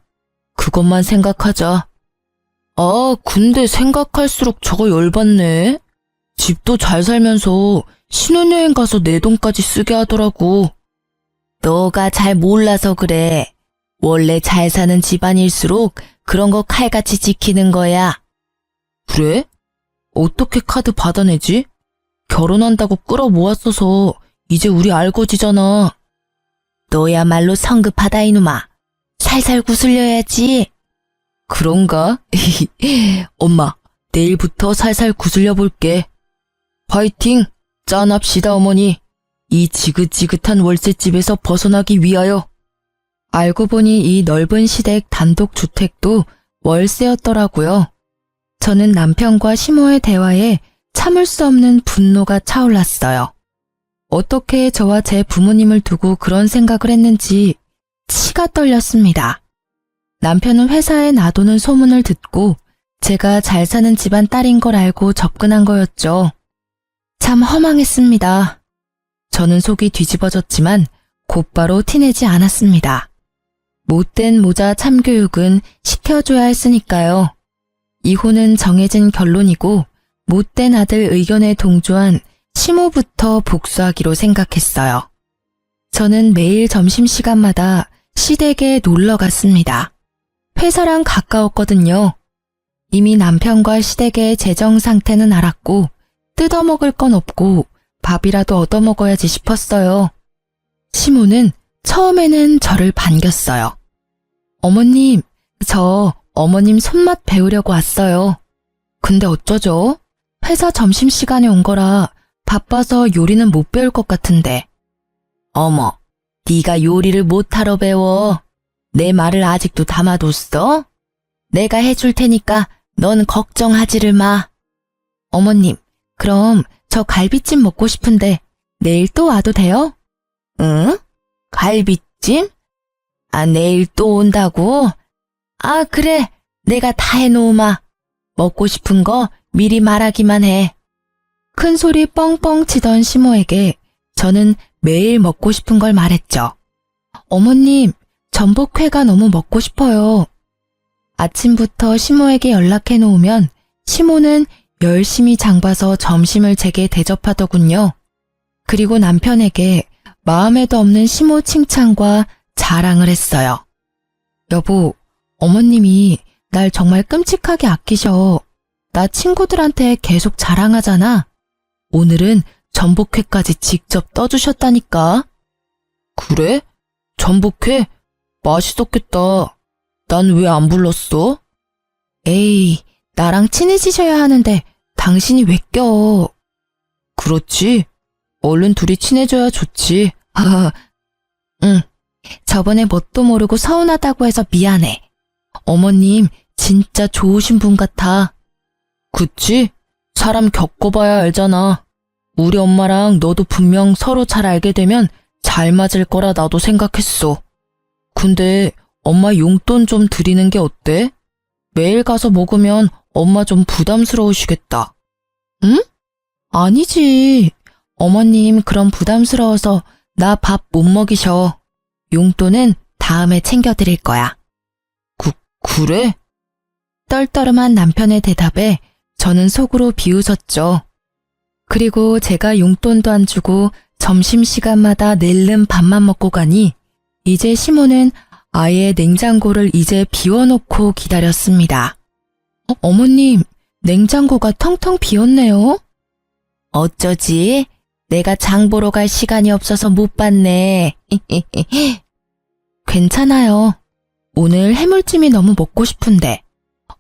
그것만 생각하자. 아, 근데 생각할수록 저거 열받네. 집도 잘 살면서 신혼여행 가서 내 돈까지 쓰게 하더라고. 너가 잘 몰라서 그래. 원래 잘 사는 집안일수록 그런 거 칼같이 지키는 거야. 그래? 어떻게 카드 받아내지? 결혼한다고 끌어모았어서 이제 우리 알거지잖아. 너야말로 성급하다 이놈아. 살살 구슬려야지. 그런가? 엄마, 내일부터 살살 구슬려 볼게. 파이팅! 짠합시다 어머니. 이 지긋지긋한 월세집에서 벗어나기 위하여. 알고 보니 이 넓은 시댁 단독주택도 월세였더라고요. 저는 남편과 시모의 대화에 참을 수 없는 분노가 차올랐어요. 어떻게 저와 제 부모님을 두고 그런 생각을 했는지 치가 떨렸습니다. 남편은 회사에 놔두는 소문을 듣고 제가 잘 사는 집안 딸인 걸 알고 접근한 거였죠. 참 허망했습니다. 저는 속이 뒤집어졌지만 곧바로 티내지 않았습니다. 못된 모자 참교육은 시켜줘야 했으니까요. 이혼은 정해진 결론이고 못된 아들 의견에 동조한 시모부터 복수하기로 생각했어요. 저는 매일 점심시간마다 시댁에 놀러 갔습니다. 회사랑 가까웠거든요. 이미 남편과 시댁의 재정 상태는 알았고 뜯어먹을 건 없고 밥이라도 얻어먹어야지 싶었어요. 시모는 처음에는 저를 반겼어요. 어머님, 저 어머님 손맛 배우려고 왔어요. 근데 어쩌죠? 회사 점심시간에 온 거라 바빠서 요리는 못 배울 것 같은데. 어머, 네가 요리를 못하러 배워. 내 말을 아직도 담아뒀어? 내가 해줄 테니까 넌 걱정하지를 마. 어머님, 그럼 저 갈비찜 먹고 싶은데 내일 또 와도 돼요? 응? 갈비찜? 아, 내일 또 온다고? 아, 그래. 내가 다 해놓으마. 먹고 싶은 거 미리 말하기만 해. 큰 소리 뻥뻥 치던 시모에게 저는 매일 먹고 싶은 걸 말했죠. 어머님, 전복회가 너무 먹고 싶어요. 아침부터 시모에게 연락해 놓으면 시모는 열심히 장봐서 점심을 제게 대접하더군요. 그리고 남편에게 마음에도 없는 시모 칭찬과 자랑을 했어요. 여보, 어머님이 날 정말 끔찍하게 아끼셔. 나 친구들한테 계속 자랑하잖아. 오늘은 전복회까지 직접 떠주셨다니까. 그래? 전복회? 맛있었겠다. 난 왜 안 불렀어? 에이, 나랑 친해지셔야 하는데 당신이 왜 껴? 그렇지. 얼른 둘이 친해져야 좋지. 응. 저번에 뭣도 모르고 서운하다고 해서 미안해. 어머님 진짜 좋으신 분 같아. 그치? 사람 겪어봐야 알잖아. 우리 엄마랑 너도 분명 서로 잘 알게 되면 잘 맞을 거라 나도 생각했어. 근데 엄마 용돈 좀 드리는 게 어때? 매일 가서 먹으면 엄마 좀 부담스러우시겠다. 응? 아니지. 어머님 그럼 부담스러워서 나 밥 못 먹이셔. 용돈은 다음에 챙겨드릴 거야. 그래? 떨떠름한 남편의 대답에 저는 속으로 비웃었죠. 그리고 제가 용돈도 안 주고 점심시간마다 낼름 밥만 먹고 가니 이제 시모는 아예 냉장고를 이제 비워놓고 기다렸습니다. 어머님, 냉장고가 텅텅 비었네요. 어쩌지? 내가 장 보러 갈 시간이 없어서 못 봤네. 괜찮아요. 오늘 해물찜이 너무 먹고 싶은데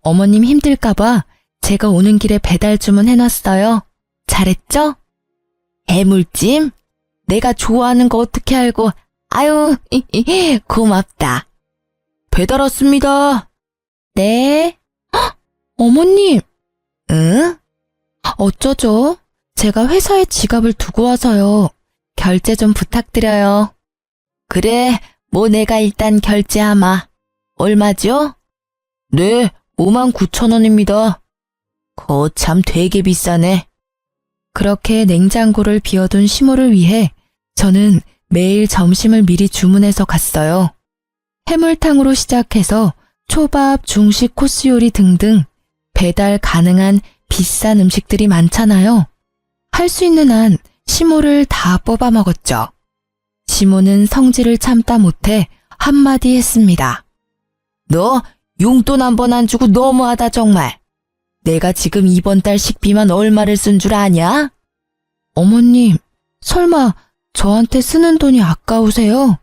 어머님 힘들까봐 제가 오는 길에 배달 주문해놨어요. 잘했죠? 해물찜? 내가 좋아하는 거 어떻게 알고, 아유, 고맙다. 배달 왔습니다. 네. 헉, 어머님. 응? 어쩌죠? 제가 회사에 지갑을 두고 와서요. 결제 좀 부탁드려요. 그래, 뭐 내가 일단 결제하마. 얼마죠? 네, 59,000원입니다. 거참 되게 비싸네. 그렇게 냉장고를 비워둔 시모를 위해 저는 매일 점심을 미리 주문해서 갔어요. 해물탕으로 시작해서 초밥, 중식, 코스 요리 등등 배달 가능한 비싼 음식들이 많잖아요. 할 수 있는 한 시모를 다 뽑아 먹었죠. 시모는 성질을 참다 못해 한마디 했습니다. 너 용돈 한 번 안 주고 너무하다 정말. 내가 지금 이번 달 식비만 얼마를 쓴 줄 아냐? 어머님, 설마 저한테 쓰는 돈이 아까우세요?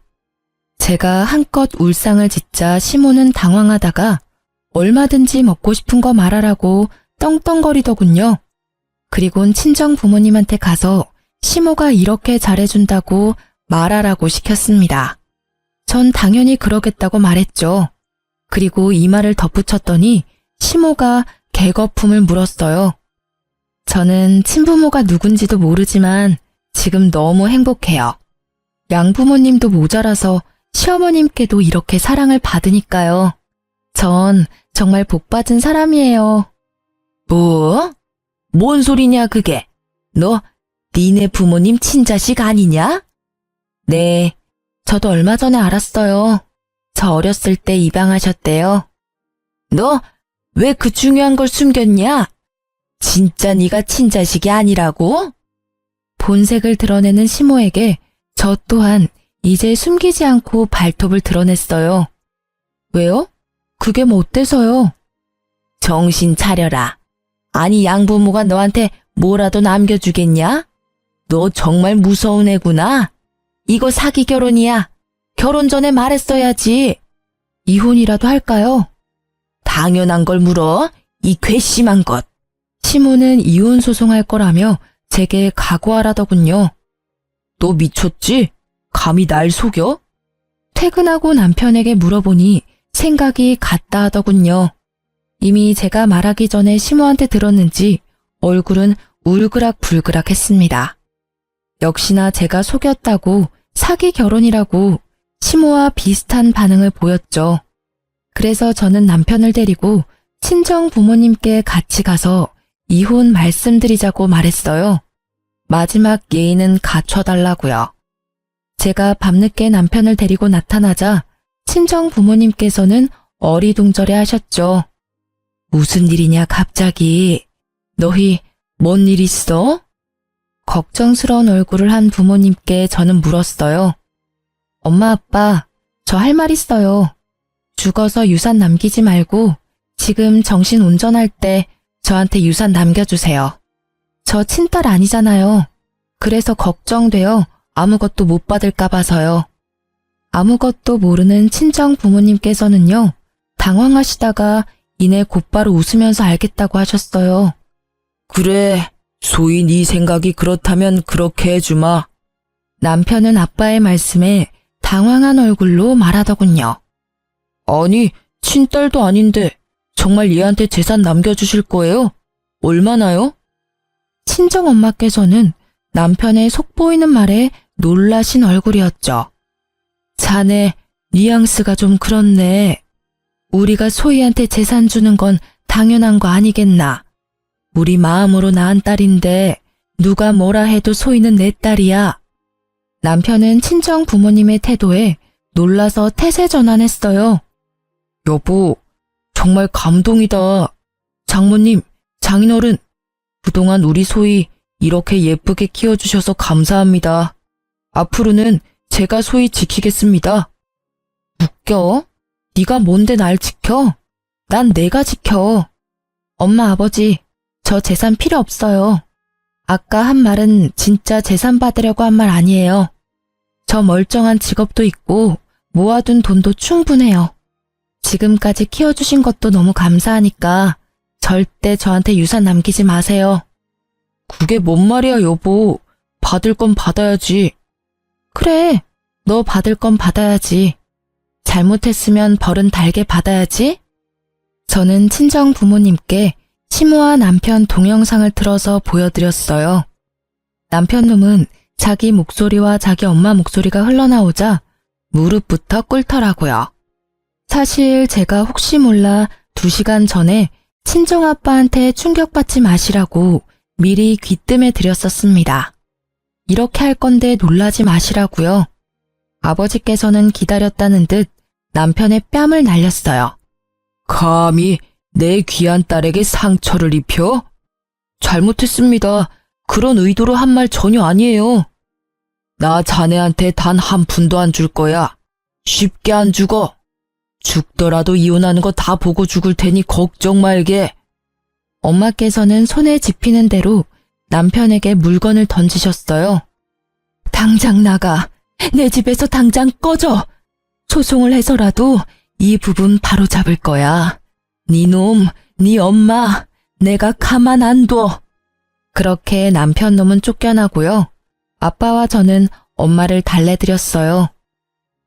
제가 한껏 울상을 짓자 시모는 당황하다가 얼마든지 먹고 싶은 거 말하라고 떵떵거리더군요. 그리곤 친정 부모님한테 가서 시모가 이렇게 잘해준다고 말하라고 시켰습니다. 전 당연히 그러겠다고 말했죠. 그리고 이 말을 덧붙였더니 시모가 개거품을 물었어요. 저는 친부모가 누군지도 모르지만 지금 너무 행복해요. 양부모님도 모자라서 시어머님께도 이렇게 사랑을 받으니까요. 전 정말 복받은 사람이에요. 뭐? 뭔 소리냐 그게? 너 니네 부모님 친자식 아니냐? 네, 저도 얼마 전에 알았어요. 저 어렸을 때 입양하셨대요. 너 왜 그 중요한 걸 숨겼냐? 진짜 네가 친자식이 아니라고? 본색을 드러내는 시모에게 저 또한 이제 숨기지 않고 발톱을 드러냈어요. 왜요? 그게 뭐 어때서요? 정신 차려라. 아니 양부모가 너한테 뭐라도 남겨주겠냐? 너 정말 무서운 애구나. 이거 사기 결혼이야. 결혼 전에 말했어야지. 이혼이라도 할까요? 당연한 걸 물어. 이 괘씸한 것. 시모는 이혼 소송할 거라며 제게 각오하라더군요. 너 미쳤지? 감히 날 속여? 퇴근하고 남편에게 물어보니 생각이 같다 하더군요. 이미 제가 말하기 전에 시모한테 들었는지 얼굴은 울그락불그락 했습니다. 역시나 제가 속였다고 사기 결혼이라고 시모와 비슷한 반응을 보였죠. 그래서 저는 남편을 데리고 친정 부모님께 같이 가서 이혼 말씀드리자고 말했어요. 마지막 예의는 갖춰달라고요. 제가 밤늦게 남편을 데리고 나타나자 친정 부모님께서는 어리둥절해 하셨죠. 무슨 일이냐 갑자기. 너희 뭔 일 있어? 걱정스러운 얼굴을 한 부모님께 저는 물었어요. 엄마, 아빠, 저 할 말 있어요. 죽어서 유산 남기지 말고 지금 정신 운전할 때 저한테 유산 남겨주세요. 저 친딸 아니잖아요. 그래서 걱정돼요. 아무것도 못 받을까 봐서요. 아무것도 모르는 친정 부모님께서는요, 당황하시다가 이내 곧바로 웃으면서 알겠다고 하셨어요. 그래, 소희 네 생각이 그렇다면 그렇게 해주마. 남편은 아빠의 말씀에 당황한 얼굴로 말하더군요. 아니, 친딸도 아닌데 정말 얘한테 재산 남겨주실 거예요? 얼마나요? 친정엄마께서는 남편의 속보이는 말에 놀라신 얼굴이었죠. 자네, 뉘앙스가 좀 그렇네. 우리가 소희한테 재산 주는 건 당연한 거 아니겠나. 우리 마음으로 낳은 딸인데 누가 뭐라 해도 소희는 내 딸이야. 남편은 친정 부모님의 태도에 놀라서 태세 전환했어요. 여보, 정말 감동이다. 장모님, 장인어른, 그동안 우리 소희 이렇게 예쁘게 키워주셔서 감사합니다. 앞으로는 제가 소희 지키겠습니다. 웃겨? 네가 뭔데 날 지켜? 난 내가 지켜. 엄마, 아버지, 저 재산 필요 없어요. 아까 한 말은 진짜 재산 받으려고 한 말 아니에요. 저 멀쩡한 직업도 있고 모아둔 돈도 충분해요. 지금까지 키워주신 것도 너무 감사하니까 절대 저한테 유산 남기지 마세요. 그게 뭔 말이야, 여보. 받을 건 받아야지. 그래, 너 받을 건 받아야지. 잘못했으면 벌은 달게 받아야지. 저는 친정 부모님께 시모와 남편 동영상을 틀어서 보여드렸어요. 남편놈은 자기 목소리와 자기 엄마 목소리가 흘러나오자 무릎부터 꿇더라고요. 사실 제가 혹시 몰라 2시간 전에 친정아빠한테 충격받지 마시라고 미리 귀뜸해 드렸었습니다. 이렇게 할 건데 놀라지 마시라고요. 아버지께서는 기다렸다는 듯 남편의 뺨을 날렸어요. 감히 내 귀한 딸에게 상처를 입혀? 잘못했습니다. 그런 의도로 한 말 전혀 아니에요. 나 자네한테 단 한 푼도 안 줄 거야. 쉽게 안 죽어. 죽더라도 이혼하는 거 다 보고 죽을 테니 걱정 말게. 엄마께서는 손에 집히는 대로 남편에게 물건을 던지셨어요. 당장 나가. 내 집에서 당장 꺼져. 소송을 해서라도 이 부분 바로 잡을 거야. 네 놈, 네 엄마, 내가 가만 안 둬. 그렇게 남편 놈은 쫓겨나고요. 아빠와 저는 엄마를 달래드렸어요.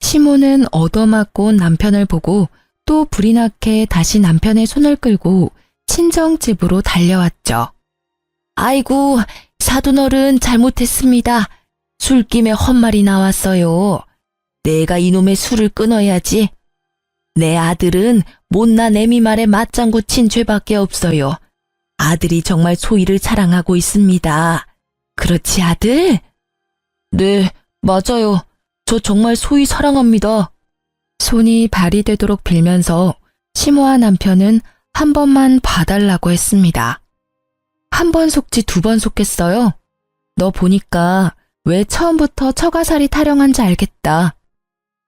시모는 얻어맞고 온 남편을 보고 또 불이 나게 다시 남편의 손을 끌고 친정집으로 달려왔죠. 아이고, 사돈어른 잘못했습니다. 술김에 헛말이 나왔어요. 내가 이놈의 술을 끊어야지. 내 아들은 못난 애미 말에 맞장구 친 죄밖에 없어요. 아들이 정말 소희를 사랑하고 있습니다. 그렇지, 아들? 네, 맞아요. 저 정말 소희 사랑합니다. 손이 발이 되도록 빌면서 시모와 남편은 한 번만 봐달라고 했습니다. 한 번 속지 2번 속겠어요? 너 보니까 왜 처음부터 처가살이 타령한지 알겠다.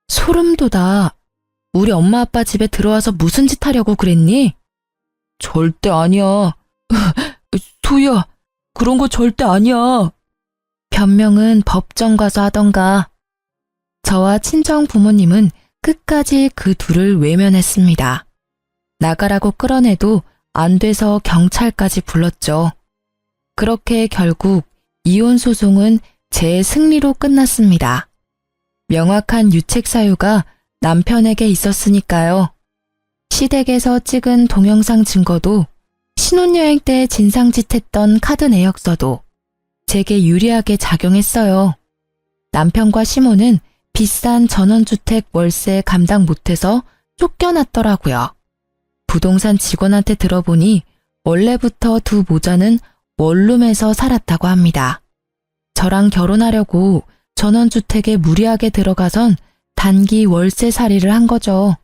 소름 돋아. 우리 엄마 아빠 집에 들어와서 무슨 짓 하려고 그랬니? 절대 아니야. 소희야, 그런 거 절대 아니야. 변명은 법정 가서 하던가. 저와 친정 부모님은 끝까지 그 둘을 외면했습니다. 나가라고 끌어내도 안 돼서 경찰까지 불렀죠. 그렇게 결국 이혼 소송은 제 승리로 끝났습니다. 명확한 유책 사유가 남편에게 있었으니까요. 시댁에서 찍은 동영상 증거도 신혼여행 때 진상짓했던 카드 내역서도 제게 유리하게 작용했어요. 남편과 시모는 비싼 전원주택 월세 감당 못해서 쫓겨났더라고요. 부동산 직원한테 들어보니 원래부터 2 모자는 원룸에서 살았다고 합니다. 저랑 결혼하려고 전원주택에 무리하게 들어가선 단기 월세살이를 한 거죠.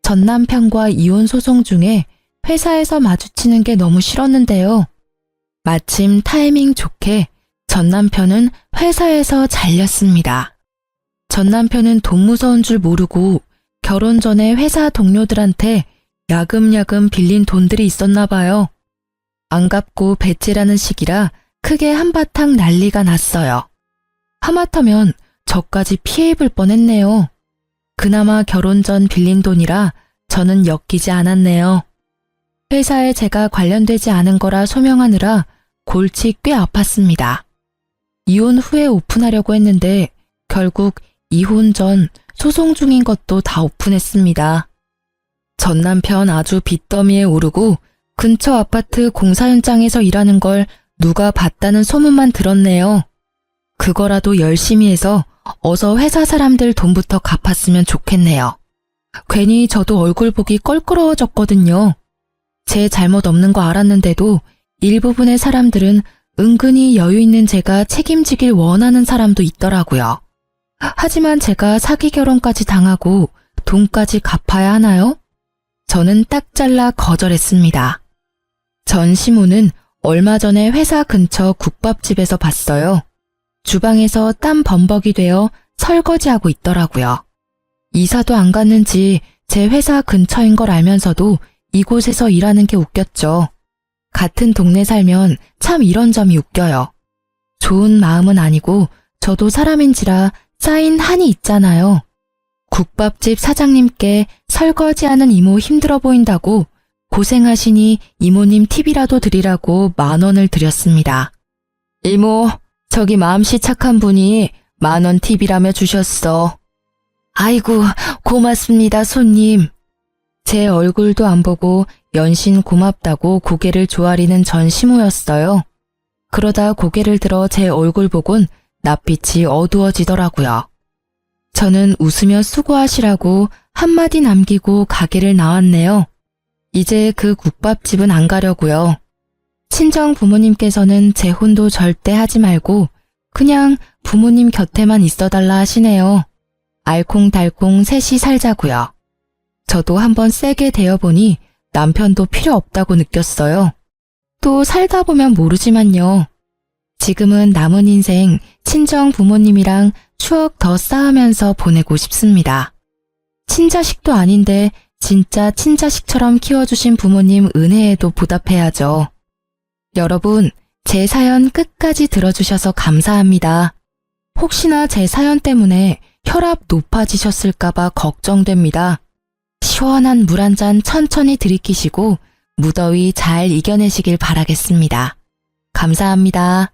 전 남편과 이혼 소송 중에 회사에서 마주치는 게 너무 싫었는데요. 마침 타이밍 좋게 전 남편은 회사에서 잘렸습니다. 전 남편은 돈 무서운 줄 모르고 결혼 전에 회사 동료들한테 야금야금 빌린 돈들이 있었나 봐요. 안 갚고 배째라는 시기라 크게 한바탕 난리가 났어요. 하마터면 저까지 피해 입을 뻔했네요. 그나마 결혼 전 빌린 돈이라 저는 엮이지 않았네요. 회사에 제가 관련되지 않은 거라 소명하느라 골치 꽤 아팠습니다. 이혼 후에 오픈하려고 했는데 결국 이혼 전 소송 중인 것도 다 오픈했습니다. 전 남편 아주 빚더미에 오르고 근처 아파트 공사 현장에서 일하는 걸 누가 봤다는 소문만 들었네요. 그거라도 열심히 해서 어서 회사 사람들 돈부터 갚았으면 좋겠네요. 괜히 저도 얼굴 보기 껄끄러워졌거든요. 제 잘못 없는 거 알았는데도 일부분의 사람들은 은근히 여유 있는 제가 책임지길 원하는 사람도 있더라고요. 하지만 제가 사기 결혼까지 당하고 돈까지 갚아야 하나요? 저는 딱 잘라 거절했습니다. 전 시모는 얼마 전에 회사 근처 국밥집에서 봤어요. 주방에서 땀 범벅이 되어 설거지하고 있더라고요. 이사도 안 갔는지 제 회사 근처인 걸 알면서도 이곳에서 일하는 게 웃겼죠. 같은 동네 살면 참 이런 점이 웃겨요. 좋은 마음은 아니고 저도 사람인지라 쌓인 한이 있잖아요. 국밥집 사장님께 설거지하는 이모 힘들어 보인다고 고생하시니 이모님 팁이라도 드리라고 10,000원을 드렸습니다. 이모, 저기 마음씨 착한 분이 10,000원 팁이라며 주셨어. 아이고, 고맙습니다, 손님. 제 얼굴도 안 보고 연신 고맙다고 고개를 조아리는 전 시모였어요. 그러다 고개를 들어 제 얼굴 보곤 낯빛이 어두워지더라고요. 저는 웃으며 수고하시라고 한마디 남기고 가게를 나왔네요. 이제 그 국밥집은 안 가려고요. 친정 부모님께서는 재혼도 절대 하지 말고 그냥 부모님 곁에만 있어달라 하시네요. 알콩달콩 셋이 살자고요. 저도 한번 세게 대어보니 남편도 필요 없다고 느꼈어요. 또 살다 보면 모르지만요. 지금은 남은 인생 친정 부모님이랑 추억 더 쌓으면서 보내고 싶습니다. 친자식도 아닌데 진짜 친자식처럼 키워주신 부모님 은혜에도 보답해야죠. 여러분, 제 사연 끝까지 들어주셔서 감사합니다. 혹시나 제 사연 때문에 혈압 높아지셨을까봐 걱정됩니다. 시원한 물 한 잔 천천히 들이키시고 무더위 잘 이겨내시길 바라겠습니다. 감사합니다.